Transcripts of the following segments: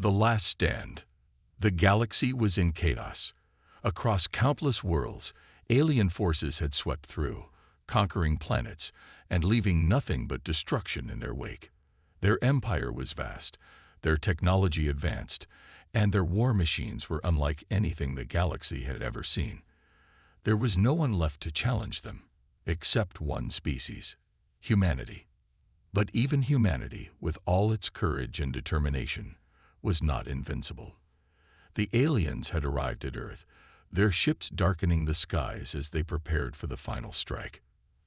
The Last Stand. The galaxy was in chaos. Across countless worlds, alien forces had swept through, conquering planets and leaving nothing but destruction in their wake. Their empire was vast, their technology advanced, and their war machines were unlike anything the galaxy had ever seen. There was no one left to challenge them, except one species: humanity. But even humanity, with all its courage and determination, was not invincible. The aliens had arrived at Earth, their ships darkening the skies as they prepared for the final strike.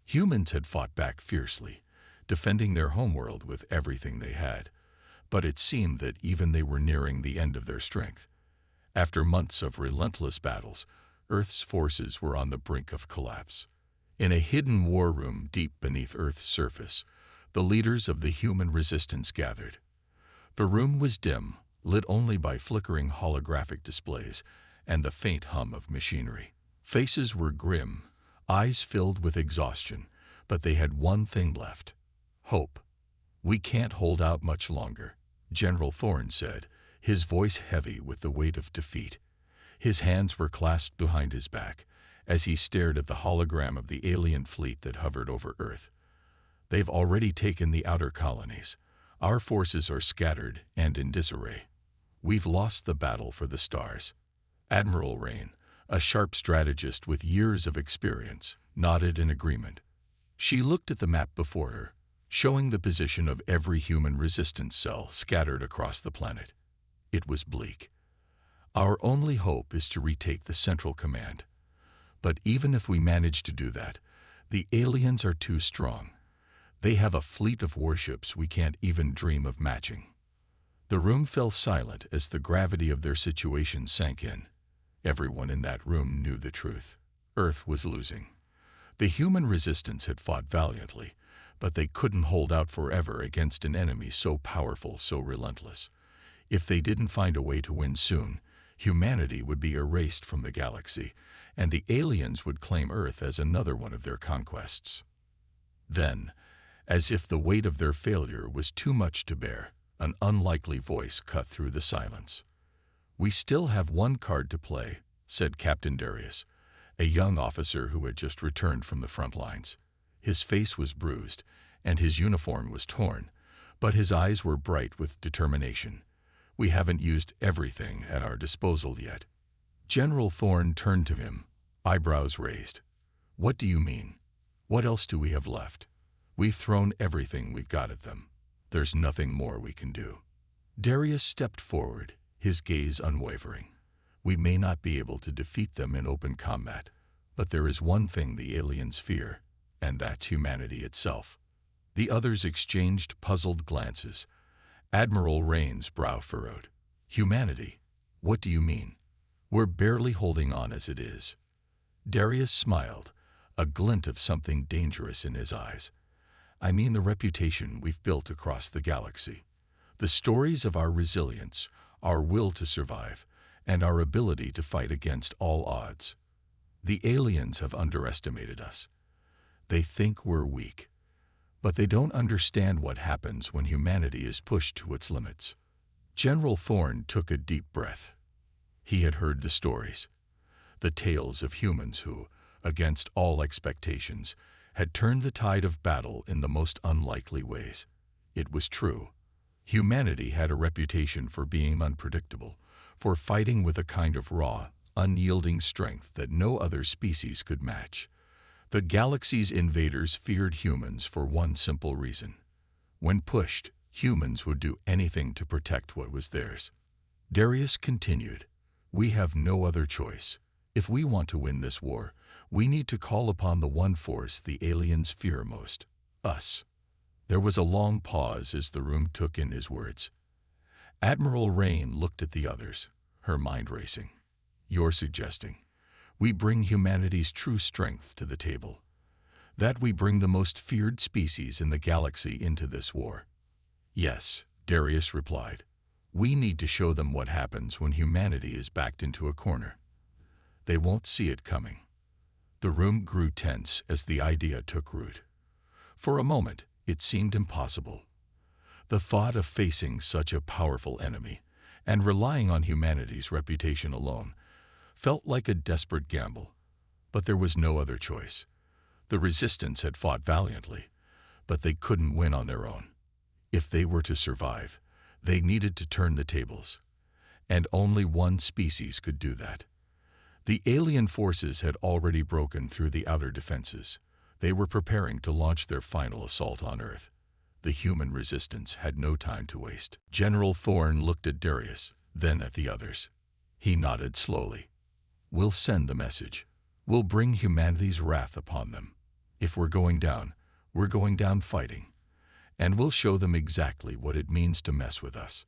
Humans had fought back fiercely, defending their homeworld with everything they had, but it seemed that even they were nearing the end of their strength. After months of relentless battles, Earth's forces were on the brink of collapse. In a hidden war room deep beneath Earth's surface, the leaders of the human resistance gathered. The room was dim, lit only by flickering holographic displays and the faint hum of machinery. Faces were grim, eyes filled with exhaustion, but they had one thing left: hope. "We can't hold out much longer," General Thorne said, his voice heavy with the weight of defeat. His hands were clasped behind his back as he stared at the hologram of the alien fleet that hovered over Earth. "They've already taken the outer colonies. Our forces are scattered and in disarray. We've lost the battle for the stars." Admiral Rain, a sharp strategist with years of experience, nodded in agreement. She looked at the map before her, showing the position of every human resistance cell scattered across the planet. It was bleak. "Our only hope is to retake the central command. But even if we manage to do that, the aliens are too strong. They have a fleet of warships we can't even dream of matching." The room fell silent as the gravity of their situation sank in. Everyone in that room knew the truth. Earth was losing. The human resistance had fought valiantly, but they couldn't hold out forever against an enemy so powerful, so relentless. If they didn't find a way to win soon, humanity would be erased from the galaxy, and the aliens would claim Earth as another one of their conquests. Then, as if the weight of their failure was too much to bear, an unlikely voice cut through the silence. "We still have one card to play," said Captain Darius, a young officer who had just returned from the front lines. His face was bruised, and his uniform was torn, but his eyes were bright with determination. "We haven't used everything at our disposal yet." General Thorne turned to him, eyebrows raised. "What do you mean? What else do we have left? We've thrown everything we've got at them. There's nothing more we can do." Darius stepped forward, his gaze unwavering. "We may not be able to defeat them in open combat, but there is one thing the aliens fear, and that's humanity itself." The others exchanged puzzled glances. Admiral Rain's brow furrowed. "Humanity? What do you mean? We're barely holding on as it is." Darius smiled, a glint of something dangerous in his eyes. "I mean the reputation we've built across the galaxy. The stories of our resilience, our will to survive, and our ability to fight against all odds. The aliens have underestimated us. They think we're weak, but they don't understand what happens when humanity is pushed to its limits." General Thorne took a deep breath. He had heard the stories, the tales of humans who, against all expectations, had turned the tide of battle in the most unlikely ways. It was true. Humanity had a reputation for being unpredictable, for fighting with a kind of raw, unyielding strength that no other species could match. The galaxy's invaders feared humans for one simple reason. When pushed, humans would do anything to protect what was theirs. Darius continued, "We have no other choice. If we want to win this war, we need to call upon the one force the aliens fear most: us." There was a long pause as the room took in his words. Admiral Rain looked at the others, her mind racing. "You're suggesting we bring humanity's true strength to the table, that we bring the most feared species in the galaxy into this war?" "Yes," Darius replied. "We need to show them what happens when humanity is backed into a corner. They won't see it coming." The room grew tense as the idea took root. For a moment, it seemed impossible. The thought of facing such a powerful enemy, and relying on humanity's reputation alone felt like a desperate gamble. But there was no other choice. The resistance had fought valiantly, but they couldn't win on their own. If they were to survive, they needed to turn the tables. And only one species could do that. The alien forces had already broken through the outer defenses. They were preparing to launch their final assault on Earth. The human resistance had no time to waste. General Thorne looked at Darius, then at the others. He nodded slowly. "We'll send the message. We'll bring humanity's wrath upon them. If we're going down fighting. And we'll show them exactly what it means to mess with us."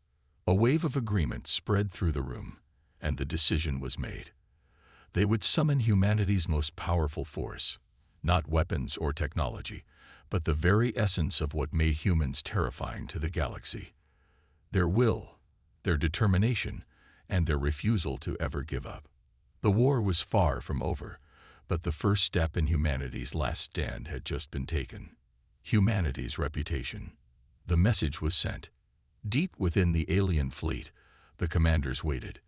A wave of agreement spread through the room, and the decision was made. They would summon humanity's most powerful force, not weapons or technology, but the very essence of what made humans terrifying to the galaxy. Their will, their determination, and their refusal to ever give up. The war was far from over, but the first step in humanity's last stand had just been taken. Humanity's reputation. The message was sent. Deep within the alien fleet, the commanders waited.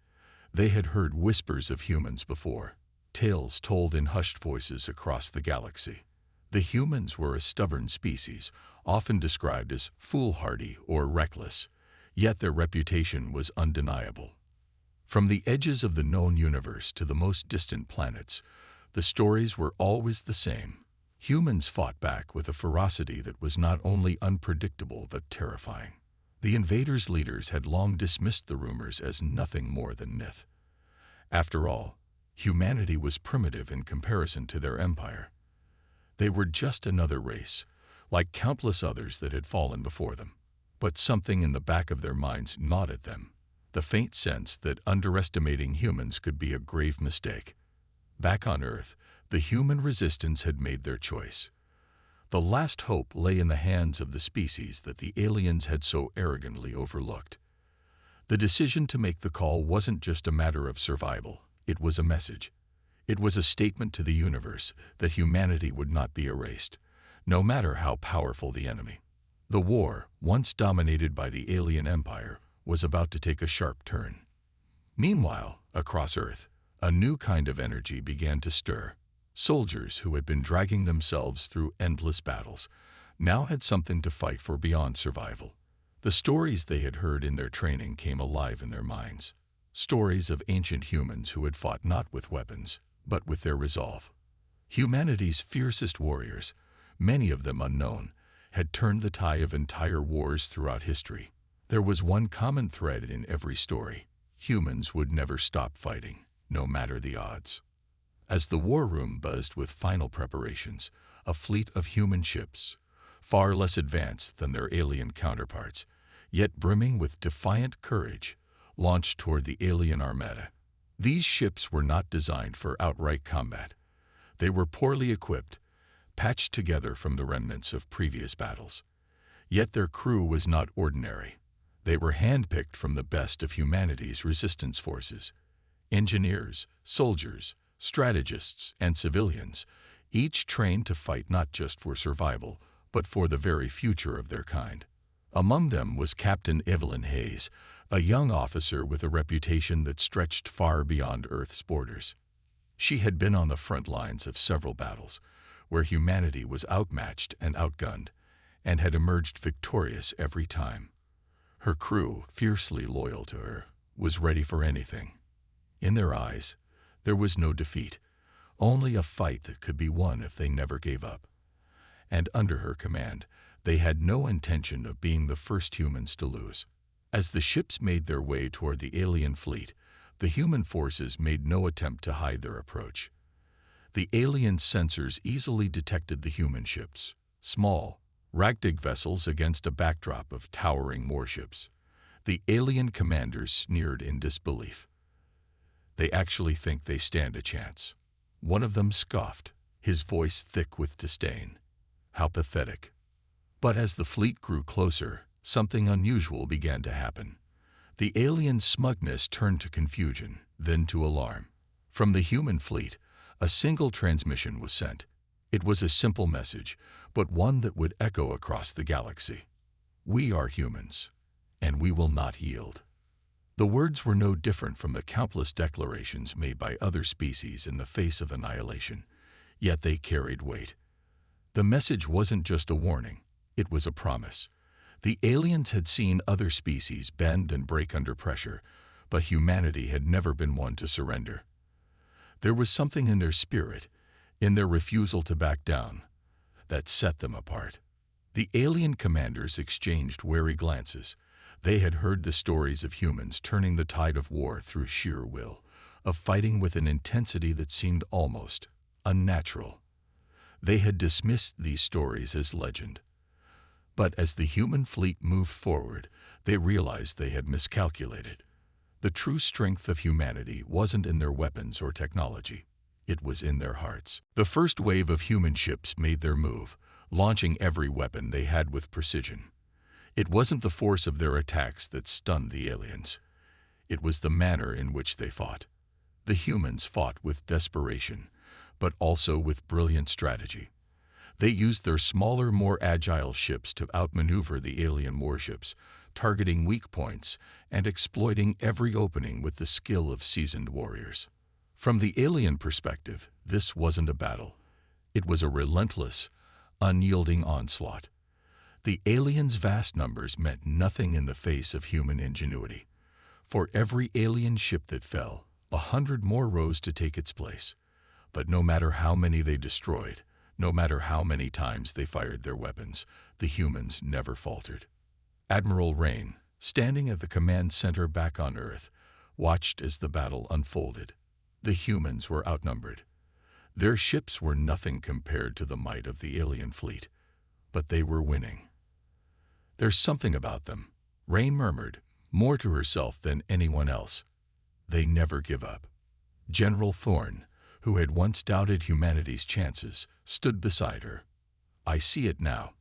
They had heard whispers of humans before, tales told in hushed voices across the galaxy. The humans were a stubborn species, often described as foolhardy or reckless, yet their reputation was undeniable. From the edges of the known universe to the most distant planets, the stories were always the same. Humans fought back with a ferocity that was not only unpredictable but terrifying. The invaders' leaders had long dismissed the rumors as nothing more than myth. After all, humanity was primitive in comparison to their empire. They were just another race, like countless others that had fallen before them. But something in the back of their minds gnawed at them, the faint sense that underestimating humans could be a grave mistake. Back on Earth, the human resistance had made their choice. The last hope lay in the hands of the species that the aliens had so arrogantly overlooked. The decision to make the call wasn't just a matter of survival, it was a message. It was a statement to the universe that humanity would not be erased, no matter how powerful the enemy. The war, once dominated by the alien empire, was about to take a sharp turn. Meanwhile, across Earth, a new kind of energy began to stir. Soldiers who had been dragging themselves through endless battles now had something to fight for beyond survival. The stories they had heard in their training came alive in their minds. Stories of ancient humans who had fought not with weapons, but with their resolve. Humanity's fiercest warriors, many of them unknown, had turned the tide of entire wars throughout history. There was one common thread in every story. Humans would never stop fighting, no matter the odds. As the war room buzzed with final preparations, a fleet of human ships, far less advanced than their alien counterparts, yet brimming with defiant courage, launched toward the alien armada. These ships were not designed for outright combat. They were poorly equipped, patched together from the remnants of previous battles. Yet their crew was not ordinary. They were handpicked from the best of humanity's resistance forces. Engineers, soldiers, strategists, and civilians, each trained to fight not just for survival, but for the very future of their kind. Among them was Captain Evelyn Hayes, a young officer with a reputation that stretched far beyond Earth's borders. She had been on the front lines of several battles, where humanity was outmatched and outgunned, and had emerged victorious every time. Her crew, fiercely loyal to her, was ready for anything. In their eyes, there was no defeat, only a fight that could be won if they never gave up. And under her command, they had no intention of being the first humans to lose. As the ships made their way toward the alien fleet, the human forces made no attempt to hide their approach. The alien sensors easily detected the human ships, small, ragtag vessels against a backdrop of towering warships. The alien commanders sneered in disbelief. "They actually think they stand a chance." One of them scoffed, his voice thick with disdain. How pathetic. But as the fleet grew closer, something unusual began to happen. The alien smugness turned to confusion, then to alarm. From the human fleet, a single transmission was sent. It was a simple message, but one that would echo across the galaxy. "We are humans, and we will not yield." The words were no different from the countless declarations made by other species in the face of annihilation, yet they carried weight. The message wasn't just a warning, it was a promise. The aliens had seen other species bend and break under pressure, but humanity had never been one to surrender. There was something in their spirit, in their refusal to back down, that set them apart. The alien commanders exchanged wary glances. They had heard the stories of humans turning the tide of war through sheer will, of fighting with an intensity that seemed almost unnatural. They had dismissed these stories as legend. But as the human fleet moved forward, they realized they had miscalculated. The true strength of humanity wasn't in their weapons or technology. It was in their hearts. The first wave of human ships made their move, launching every weapon they had with precision. It wasn't the force of their attacks that stunned the aliens. It was the manner in which they fought. The humans fought with desperation, but also with brilliant strategy. They used their smaller, more agile ships to outmaneuver the alien warships, targeting weak points and exploiting every opening with the skill of seasoned warriors. From the alien perspective, this wasn't a battle. It was a relentless, unyielding onslaught. The aliens' vast numbers meant nothing in the face of human ingenuity. For every alien ship that fell, 100 more rose to take its place. But no matter how many they destroyed, no matter how many times they fired their weapons, the humans never faltered. Admiral Rain, standing at the command center back on Earth, watched as the battle unfolded. The humans were outnumbered. Their ships were nothing compared to the might of the alien fleet, but they were winning. "There's something about them," Rain murmured, more to herself than anyone else. "They never give up." General Thorne, who had once doubted humanity's chances, stood beside her. "I see it now.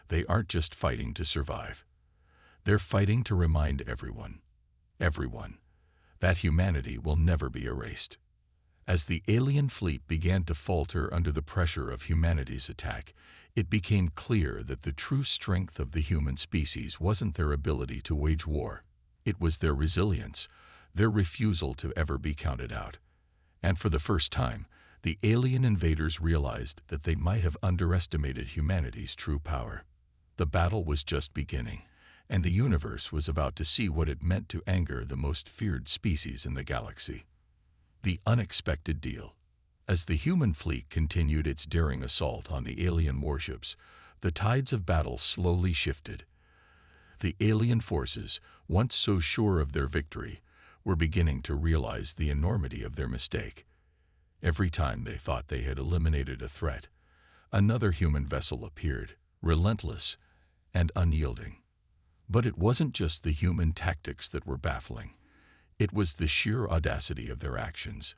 They aren't just fighting to survive. They're fighting to remind everyone, that humanity will never be erased." As the alien fleet began to falter under the pressure of humanity's attack, it became clear that the true strength of the human species wasn't their ability to wage war. It was their resilience, their refusal to ever be counted out. And for the first time, the alien invaders realized that they might have underestimated humanity's true power. The battle was just beginning, and the universe was about to see what it meant to anger the most feared species in the galaxy. The unexpected deal. As the human fleet continued its daring assault on the alien warships, the tides of battle slowly shifted. The alien forces, once so sure of their victory, were beginning to realize the enormity of their mistake. Every time they thought they had eliminated a threat, another human vessel appeared, relentless and unyielding. But it wasn't just the human tactics that were baffling. It was the sheer audacity of their actions.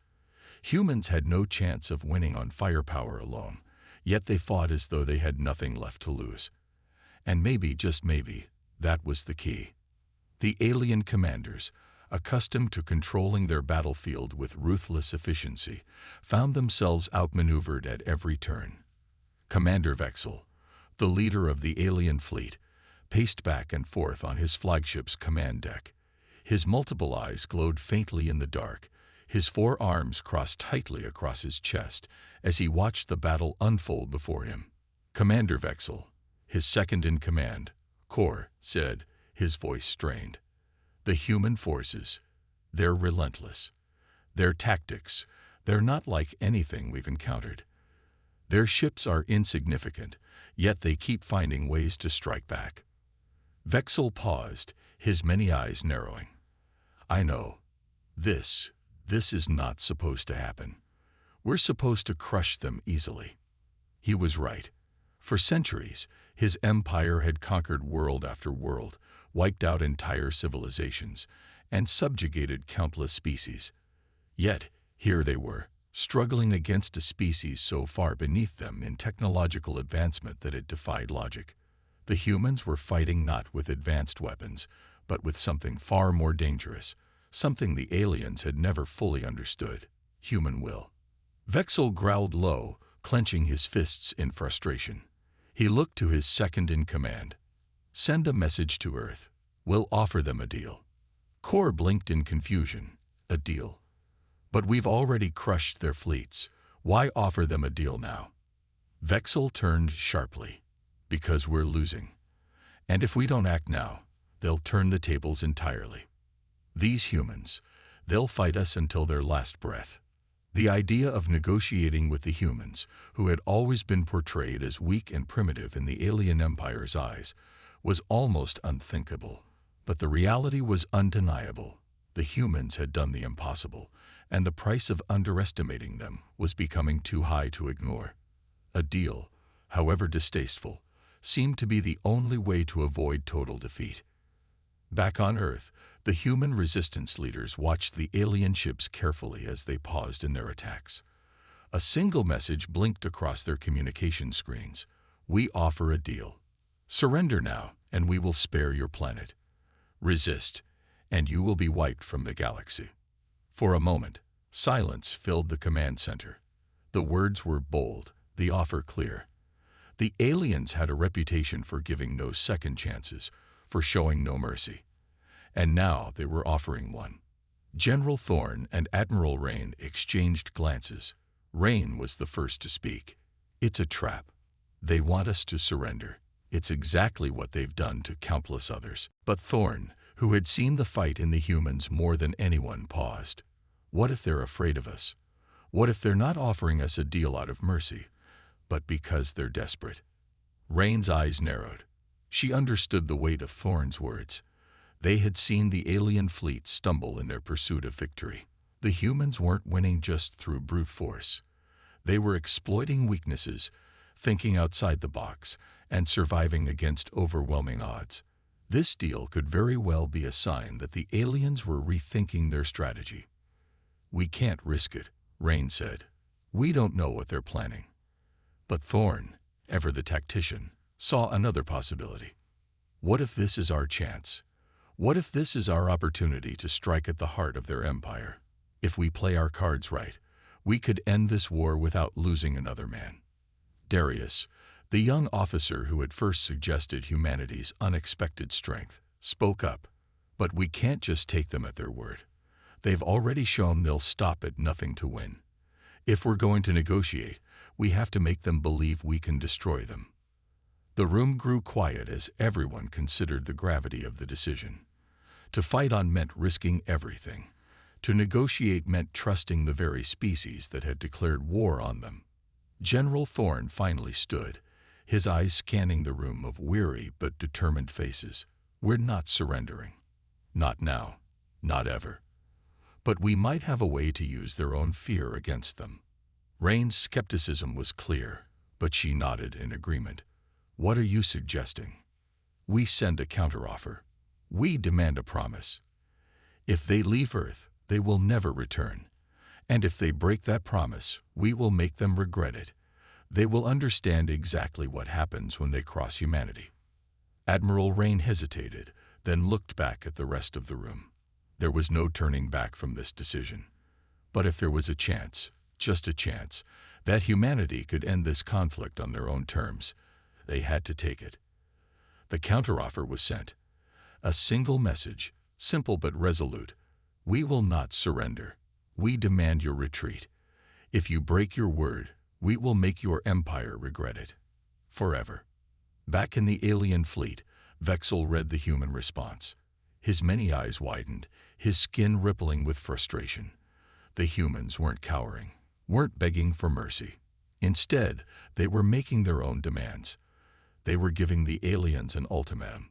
Humans had no chance of winning on firepower alone, yet they fought as though they had nothing left to lose. And maybe, just maybe, that was the key. The alien commanders, accustomed to controlling their battlefield with ruthless efficiency, found themselves outmaneuvered at every turn. Commander Vexel, the leader of the alien fleet, paced back and forth on his flagship's command deck. His multiple eyes glowed faintly in the dark, his 4 arms crossed tightly across his chest as he watched the battle unfold before him. "Commander Vexel," his second-in-command, Kor, said, his voice strained. "The human forces, they're relentless. Their tactics, they're not like anything we've encountered. Their ships are insignificant, yet they keep finding ways to strike back." Vexel paused, his many eyes narrowing. "I know. This is not supposed to happen. We're supposed to crush them easily." He was right. For centuries, his empire had conquered world after world, wiped out entire civilizations, and subjugated countless species. Yet, here they were, struggling against a species so far beneath them in technological advancement that it defied logic. The humans were fighting not with advanced weapons, but with something far more dangerous, something the aliens had never fully understood: human will. Vexel growled low, clenching his fists in frustration. He looked to his second-in-command. "Send a message to Earth. We'll offer them a deal." Kor blinked in confusion. A deal. But we've already crushed their fleets. Why offer them a deal now? Vexel turned sharply. Because we're losing. And if we don't act now, they'll turn the tables entirely. These humans, they'll fight us until their last breath. The idea of negotiating with the humans, who had always been portrayed as weak and primitive in the alien empire's eyes, was almost unthinkable. But the reality was undeniable. The humans had done the impossible, and the price of underestimating them was becoming too high to ignore. A deal, however distasteful, seemed to be the only way to avoid total defeat. Back on Earth, the human resistance leaders watched the alien ships carefully as they paused in their attacks. A single message blinked across their communication screens. We offer a deal. Surrender now, and we will spare your planet. Resist, and you will be wiped from the galaxy. For a moment, silence filled the command center. The words were bold, the offer clear. The aliens had a reputation for giving no second chances, for showing no mercy. And now they were offering one. General Thorne and Admiral Rain exchanged glances. Rain was the first to speak. It's a trap. They want us to surrender. It's exactly what they've done to countless others. But Thorne, who had seen the fight in the humans more than anyone, paused. What if they're afraid of us? What if they're not offering us a deal out of mercy, but because they're desperate? Rain's eyes narrowed. She understood the weight of Thorne's words. They had seen the alien fleet stumble in their pursuit of victory. The humans weren't winning just through brute force. They were exploiting weaknesses, thinking outside the box, and surviving against overwhelming odds. This deal could very well be a sign that the aliens were rethinking their strategy. We can't risk it, Rain said. We don't know what they're planning. But Thorne, ever the tactician, saw another possibility. What if this is our chance? What if this is our opportunity to strike at the heart of their empire? If we play our cards right, we could end this war without losing another man. Darius, the young officer who had first suggested humanity's unexpected strength, spoke up. But we can't just take them at their word. They've already shown they'll stop at nothing to win. If we're going to negotiate, we have to make them believe we can destroy them. The room grew quiet as everyone considered the gravity of the decision. To fight on meant risking everything. To negotiate meant trusting the very species that had declared war on them. General Thorne finally stood, his eyes scanning the room of weary but determined faces. We're not surrendering. Not now. Not ever. But we might have a way to use their own fear against them. Rain's skepticism was clear, but she nodded in agreement. What are you suggesting? We send a counteroffer. We demand a promise. If they leave Earth, they will never return. And if they break that promise, we will make them regret it. They will understand exactly what happens when they cross humanity. Admiral Rain hesitated, then looked back at the rest of the room. There was no turning back from this decision. But if there was a chance, just a chance, that humanity could end this conflict on their own terms, they had to take it. The counteroffer was sent. A single message, simple but resolute. We will not surrender. We demand your retreat. If you break your word, we will make your empire regret it. Forever. Back in the alien fleet, Vexel read the human response. His many eyes widened, his skin rippling with frustration. The humans weren't cowering, weren't begging for mercy. Instead, they were making their own demands. They were giving the aliens an ultimatum.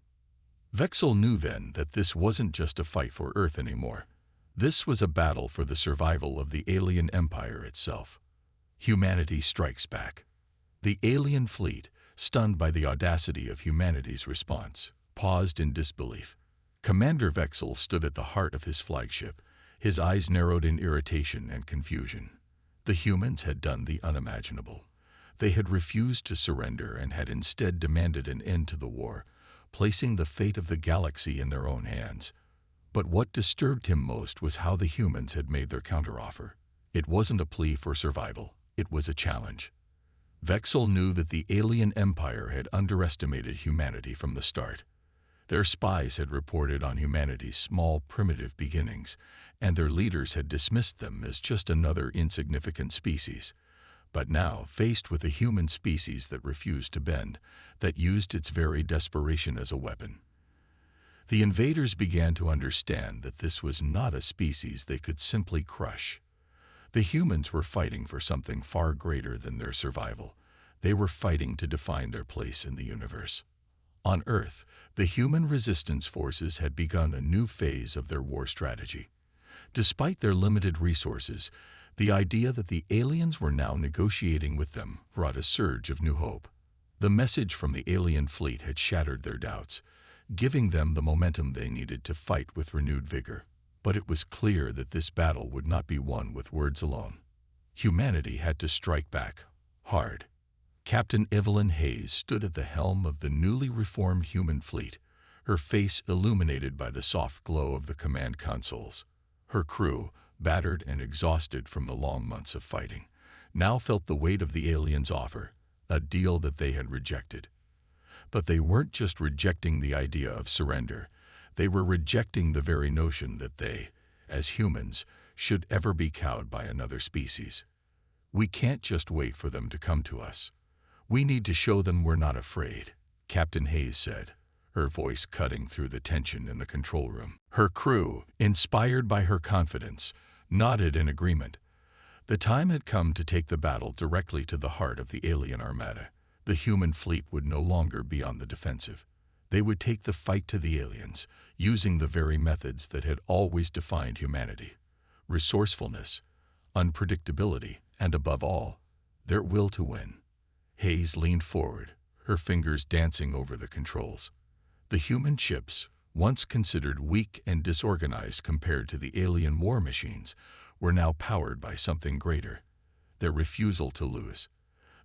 Vexel knew then that this wasn't just a fight for Earth anymore. This was a battle for the survival of the alien empire itself. Humanity strikes back. The alien fleet, stunned by the audacity of humanity's response, paused in disbelief. Commander Vexel stood at the heart of his flagship, his eyes narrowed in irritation and confusion. The humans had done the unimaginable. They had refused to surrender and had instead demanded an end to the war, placing the fate of the galaxy in their own hands. But what disturbed him most was how the humans had made their counteroffer. It wasn't a plea for survival, it was a challenge. Vexel knew that the alien empire had underestimated humanity from the start. Their spies had reported on humanity's small, primitive beginnings, and their leaders had dismissed them as just another insignificant species. But now, faced with a human species that refused to bend, that used its very desperation as a weapon, the invaders began to understand that this was not a species they could simply crush. The humans were fighting for something far greater than their survival. They were fighting to define their place in the universe. On Earth, the human resistance forces had begun a new phase of their war strategy. Despite their limited resources, the idea that the aliens were now negotiating with them brought a surge of new hope. The message from the alien fleet had shattered their doubts, giving them the momentum they needed to fight with renewed vigor. But it was clear that this battle would not be won with words alone. Humanity had to strike back, hard. Captain Evelyn Hayes stood at the helm of the newly reformed human fleet, her face illuminated by the soft glow of the command consoles. Her crew, battered and exhausted from the long months of fighting, now felt the weight of the aliens' offer, a deal that they had rejected. But they weren't just rejecting the idea of surrender. They were rejecting the very notion that they, as humans, should ever be cowed by another species. We can't just wait for them to come to us. We need to show them we're not afraid, Captain Hayes said, her voice cutting through the tension in the control room. Her crew, inspired by her confidence, nodded in agreement. The time had come to take the battle directly to the heart of the alien armada. The human fleet would no longer be on the defensive. They would take the fight to the aliens, using the very methods that had always defined humanity: resourcefulness, unpredictability, and above all, their will to win. Hayes leaned forward, her fingers dancing over the controls. The human ships, once considered weak and disorganized compared to the alien war machines, were now powered by something greater: their refusal to lose.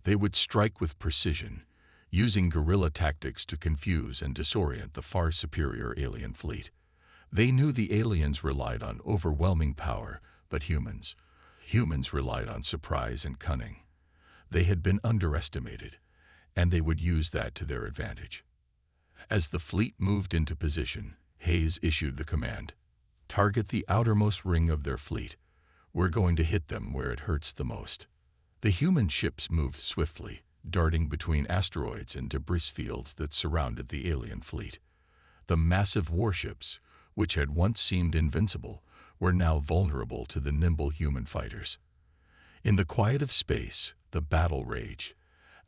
They would strike with precision, using guerrilla tactics to confuse and disorient the far superior alien fleet. They knew the aliens relied on overwhelming power, but humans relied on surprise and cunning. They had been underestimated, and they would use that to their advantage. As the fleet moved into position, Hayes issued the command: "Target the outermost ring of their fleet. We're going to hit them where it hurts the most." The human ships moved swiftly, darting between asteroids and debris fields that surrounded the alien fleet. The massive warships, which had once seemed invincible, were now vulnerable to the nimble human fighters. In the quiet of space, the battle raged,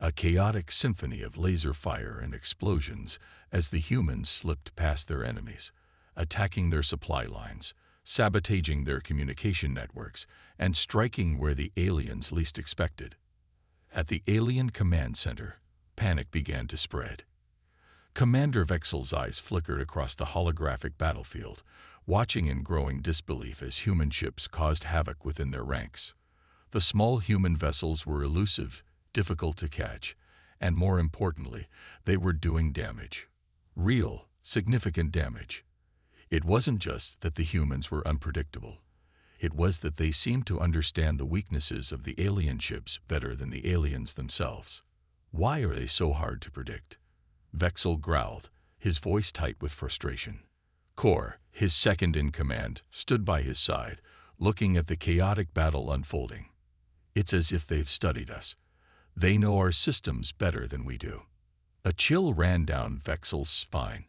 a chaotic symphony of laser fire and explosions as the humans slipped past their enemies, attacking their supply lines, sabotaging their communication networks, and striking where the aliens least expected. At the alien command center, panic began to spread. Commander Vexel's eyes flickered across the holographic battlefield, watching in growing disbelief as human ships caused havoc within their ranks. The small human vessels were elusive, difficult to catch, and more importantly, they were doing damage. Real, significant damage. It wasn't just that the humans were unpredictable. It was that they seemed to understand the weaknesses of the alien ships better than the aliens themselves. "Why are they so hard to predict?" Vexel growled, his voice tight with frustration. Kor, his second in command, stood by his side, looking at the chaotic battle unfolding. "It's as if they've studied us. They know our systems better than we do." A chill ran down Vexel's spine.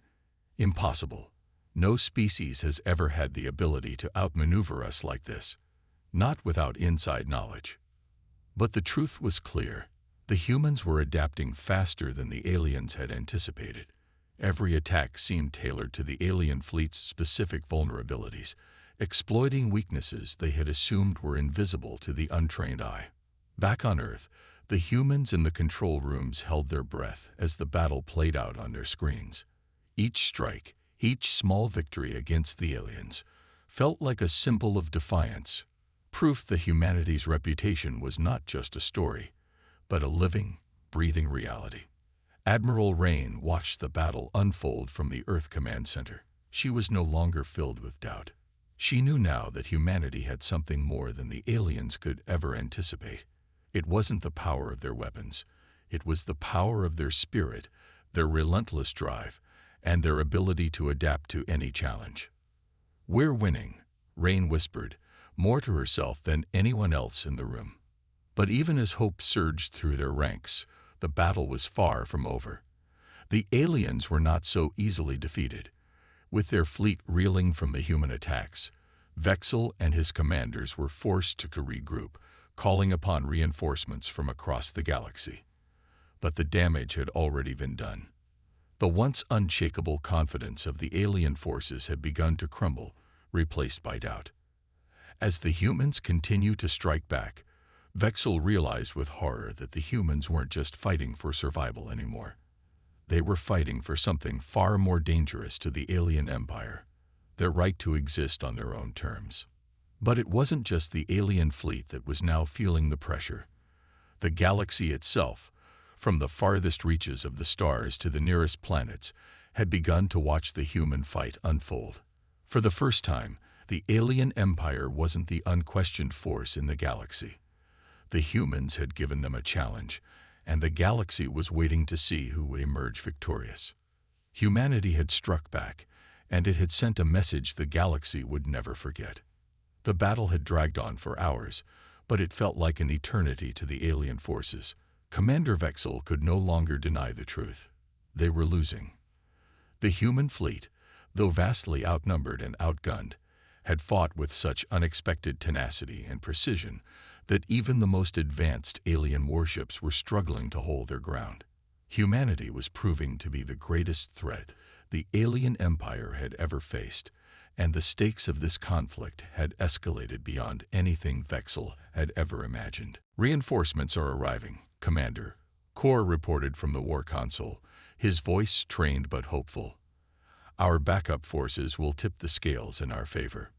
Impossible. No species has ever had the ability to outmaneuver us like this. Not without inside knowledge. But the truth was clear. The humans were adapting faster than the aliens had anticipated. Every attack seemed tailored to the alien fleet's specific vulnerabilities, exploiting weaknesses they had assumed were invisible to the untrained eye. Back on Earth, the humans in the control rooms held their breath as the battle played out on their screens. Each strike, each small victory against the aliens, felt like a symbol of defiance, proof that humanity's reputation was not just a story, but a living, breathing reality. Admiral Rain watched the battle unfold from the Earth Command Center. She was no longer filled with doubt. She knew now that humanity had something more than the aliens could ever anticipate. It wasn't the power of their weapons. It was the power of their spirit, their relentless drive, and their ability to adapt to any challenge. "We're winning," Rain whispered, more to herself than anyone else in the room. But even as hope surged through their ranks, the battle was far from over. The aliens were not so easily defeated. With their fleet reeling from the human attacks, Vexel and his commanders were forced to regroup, calling upon reinforcements from across the galaxy. But the damage had already been done. The once unshakable confidence of the alien forces had begun to crumble, replaced by doubt. As the humans continued to strike back, Vexel realized with horror that the humans weren't just fighting for survival anymore. They were fighting for something far more dangerous to the alien empire, their right to exist on their own terms. But it wasn't just the alien fleet that was now feeling the pressure. The galaxy itself, from the farthest reaches of the stars to the nearest planets, had begun to watch the human fight unfold. For the first time, the alien empire wasn't the unquestioned force in the galaxy. The humans had given them a challenge, and the galaxy was waiting to see who would emerge victorious. Humanity had struck back, and it had sent a message the galaxy would never forget. The battle had dragged on for hours, but it felt like an eternity to the alien forces. Commander Vexel could no longer deny the truth. They were losing. The human fleet, though vastly outnumbered and outgunned, had fought with such unexpected tenacity and precision that even the most advanced alien warships were struggling to hold their ground. Humanity was proving to be the greatest threat the alien empire had ever faced, and the stakes of this conflict had escalated beyond anything Vexel had ever imagined. "Reinforcements are arriving, Commander," Kor reported from the war console, his voice strained but hopeful. "Our backup forces will tip the scales in our favor."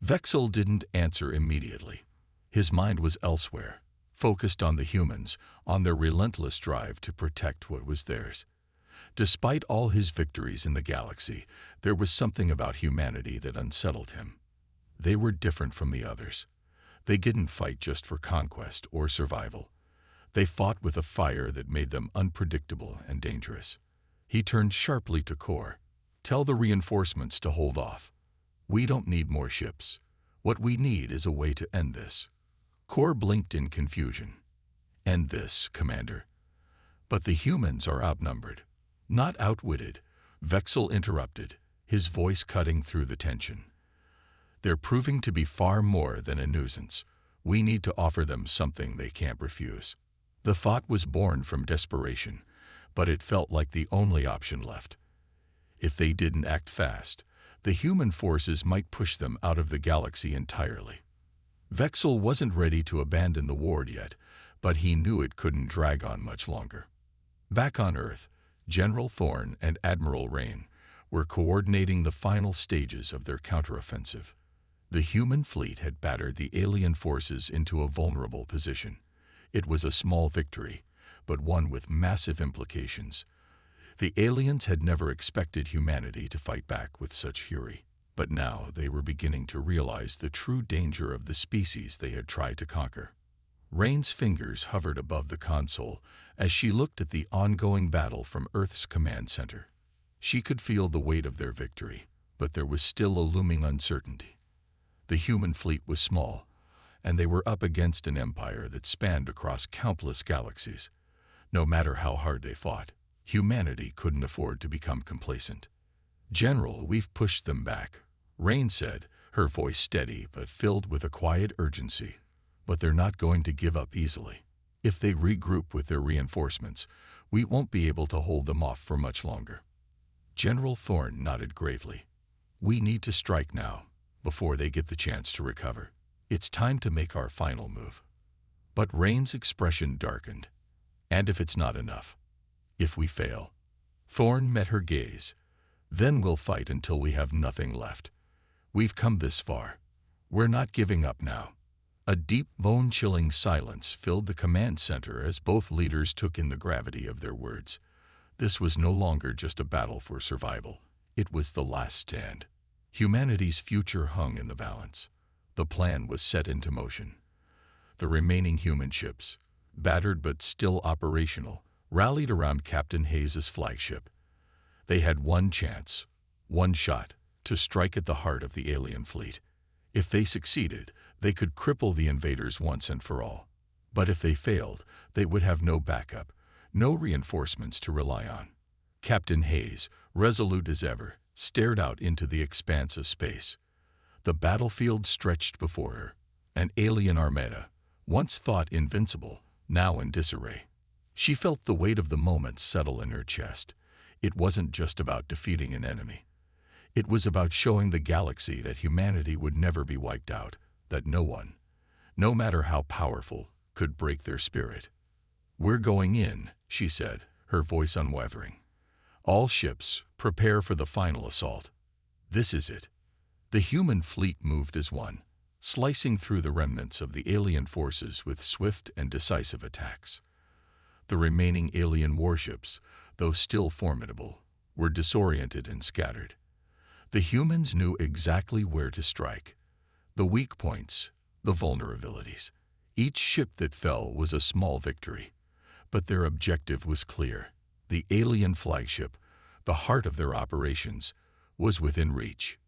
Vexel didn't answer immediately. His mind was elsewhere, focused on the humans, on their relentless drive to protect what was theirs. Despite all his victories in the galaxy, there was something about humanity that unsettled him. They were different from the others. They didn't fight just for conquest or survival. They fought with a fire that made them unpredictable and dangerous. He turned sharply to Kor. "Tell the reinforcements to hold off. We don't need more ships. What we need is a way to end this." Kor blinked in confusion. "End this, Commander." "But the humans are outnumbered." "Not outwitted," Vexel interrupted, his voice cutting through the tension. "They're proving to be far more than a nuisance. We need to offer them something they can't refuse." The thought was born from desperation, but it felt like the only option left. If they didn't act fast, the human forces might push them out of the galaxy entirely. Vexel wasn't ready to abandon the war yet, but he knew it couldn't drag on much longer. Back on Earth, General Thorne and Admiral Rain were coordinating the final stages of their counteroffensive. The human fleet had battered the alien forces into a vulnerable position. It was a small victory, but one with massive implications. The aliens had never expected humanity to fight back with such fury, but now they were beginning to realize the true danger of the species they had tried to conquer. Rain's fingers hovered above the console as she looked at the ongoing battle from Earth's command center. She could feel the weight of their victory, but there was still a looming uncertainty. The human fleet was small, and they were up against an empire that spanned across countless galaxies. No matter how hard they fought, humanity couldn't afford to become complacent. "General, we've pushed them back," Rain said, her voice steady but filled with a quiet urgency. "But they're not going to give up easily. If they regroup with their reinforcements, we won't be able to hold them off for much longer." General Thorne nodded gravely. "We need to strike now, before they get the chance to recover. It's time to make our final move." But Rain's expression darkened. "And if it's not enough? If we fail?" Thorne met her gaze. "Then we'll fight until we have nothing left. We've come this far. We're not giving up now." A deep, bone-chilling silence filled the command center as both leaders took in the gravity of their words. This was no longer just a battle for survival. It was the last stand. Humanity's future hung in the balance. The plan was set into motion. The remaining human ships, battered but still operational, rallied around Captain Hayes's flagship. They had one chance, one shot, to strike at the heart of the alien fleet. If they succeeded, they could cripple the invaders once and for all. But if they failed, they would have no backup, no reinforcements to rely on. Captain Hayes, resolute as ever, stared out into the expanse of space. The battlefield stretched before her, an alien armada, once thought invincible, now in disarray. She felt the weight of the moment settle in her chest. It wasn't just about defeating an enemy. It was about showing the galaxy that humanity would never be wiped out, that no one, no matter how powerful, could break their spirit. "We're going in," she said, her voice unwavering. "All ships, prepare for the final assault. This is it." The human fleet moved as one, slicing through the remnants of the alien forces with swift and decisive attacks. The remaining alien warships, though still formidable, were disoriented and scattered. The humans knew exactly where to strike. The weak points, the vulnerabilities. Each ship that fell was a small victory. But their objective was clear. The alien flagship, the heart of their operations, was within reach.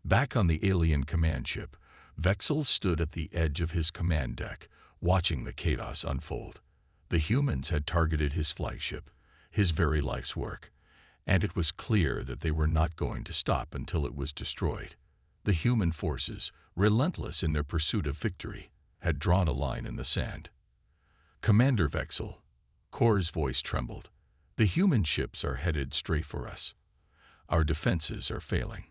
Back on the alien command ship, Vexel stood at the edge of his command deck, watching the chaos unfold. The humans had targeted his flagship, his very life's work, and it was clear that they were not going to stop until it was destroyed. The human forces, relentless in their pursuit of victory, had drawn a line in the sand. "Commander Vexel," Kor's voice trembled, "the human ships are headed straight for us. Our defenses are failing.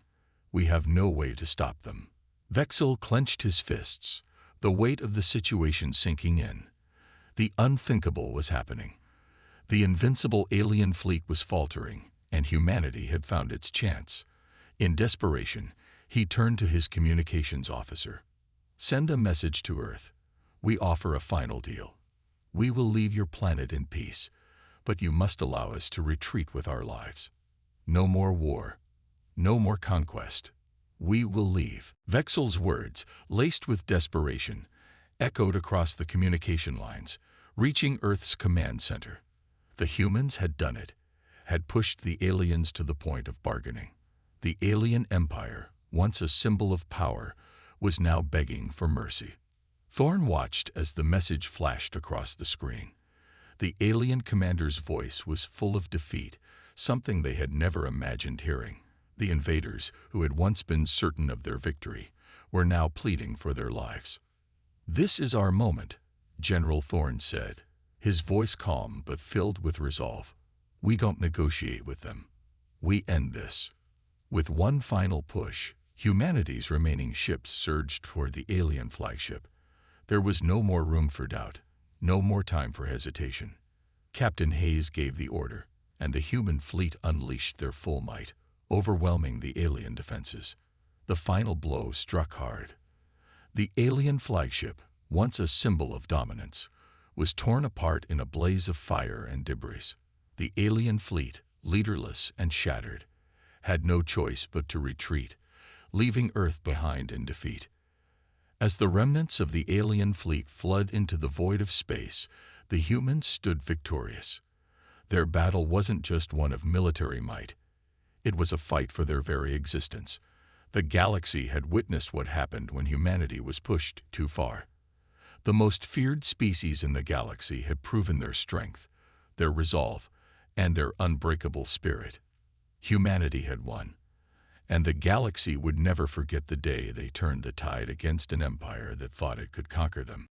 We have no way to stop them." Vexel clenched his fists, the weight of the situation sinking in. The unthinkable was happening. The invincible alien fleet was faltering, and humanity had found its chance. In desperation, he turned to his communications officer. "Send a message to Earth. We offer a final deal. We will leave your planet in peace, but you must allow us to retreat with our lives. No more war. No more conquest. We will leave." Vexel's words, laced with desperation, echoed across the communication lines, reaching Earth's command center. The humans had done it, had pushed the aliens to the point of bargaining. The alien empire, once a symbol of power, was now begging for mercy. Thorne watched as the message flashed across the screen. The alien commander's voice was full of defeat, something they had never imagined hearing. The invaders, who had once been certain of their victory, were now pleading for their lives. "This is our moment," General Thorne said, his voice calm but filled with resolve. "We don't negotiate with them. We end this." With one final push, humanity's remaining ships surged toward the alien flagship. There was no more room for doubt, no more time for hesitation. Captain Hayes gave the order, and the human fleet unleashed their full might, overwhelming the alien defenses. The final blow struck hard. The alien flagship, once a symbol of dominance, was torn apart in a blaze of fire and debris. The alien fleet, leaderless and shattered, had no choice but to retreat, leaving Earth behind in defeat. As the remnants of the alien fleet flooded into the void of space, the humans stood victorious. Their battle wasn't just one of military might. It was a fight for their very existence. The galaxy had witnessed what happened when humanity was pushed too far. The most feared species in the galaxy had proven their strength, their resolve, and their unbreakable spirit. Humanity had won, and the galaxy would never forget the day they turned the tide against an empire that thought it could conquer them.